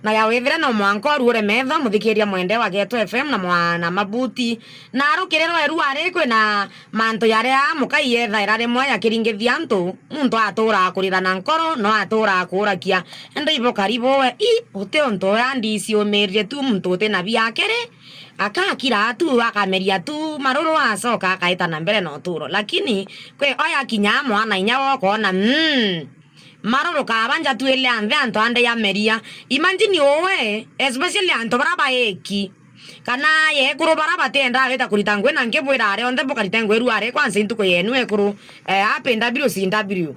Na ya wethira no mwanko rure metha muthikiria mwende wa Geto FM na mwana mabuti na rukirero eru ari kwina manto yare amukai yetha irare mwa ya kiringithia antu muntu atura kurira na nkoro no atura kurakia endo ibo karibo we ute onto andi si omerie tu muntu te na biakere akakira tu akameria tu maroro asoka akaita na mbele no turo lakini kwe oya kinya mwana inya woko na maroro kabanja tu ele ande anto ande ya meria imagine owe especially anto baraba eki kana ye kuru baraba tenda weta kuritangwe na nkebwera are onde bokaritangwe ru are kwanza intuko yenu ekuru apenda biro sindabirio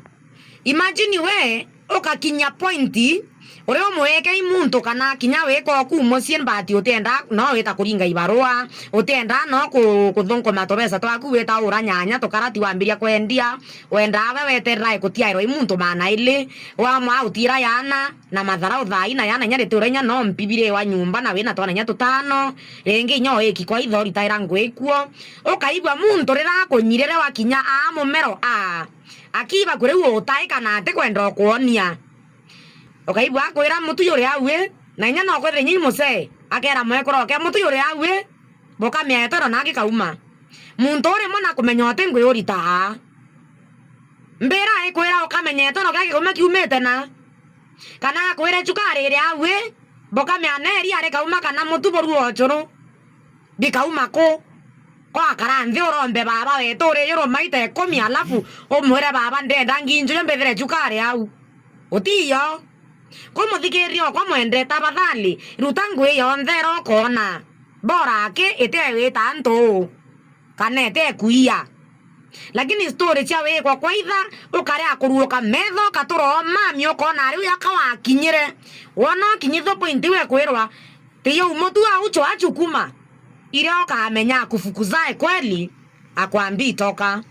imagine we okakinya pointi ore omweke imuntu kana kinya weko kumosien bati otenda no weta kuringa ibarua otenda no kuthonko matobesa twaku weta uranyanya tokarati wambiria kwendia wenda weterra ikutia ro imuntu mana ile wa mwa utira yana na madhara uthaina yana nyare turenya no mpibire wa nyumba na wena twana nya tutano renge nyo eki kwa ithori taira ngwekuo ukaigwa muntu rira kunyirere wa kinya mumero akiba kure utai kana ate kwenda kuonia okaibwa kwira mutu yore awe na inya no kwethe nyi muse akera mwekoro ke mutu yore awe boka mietoro nagi kauma muntu ore mona kumenyote ngwe orita mbera kwira okamenyetoro kage kuma kiumete na kana kwira chukare ire awe boka mianeri are kauma kana mutu boru ochoro bikauma ko kwa karanze orombe baba wetore yoro maite komi alafu omwere baba ndenda nginjo mbethre chukare au otiyo como thikirio kwa mwende tabadhali rutangu iyo nthero kona bora ke etewe tanto kanete kuia lakini story cha we kwa kwaitha ukare akuruka metho katuro mami ukona riu yakawa kinyire wona kinyitho point we kwirwa tiyo umotu aucho achukuma ile okamenya kufukuzae kweli akwambi toka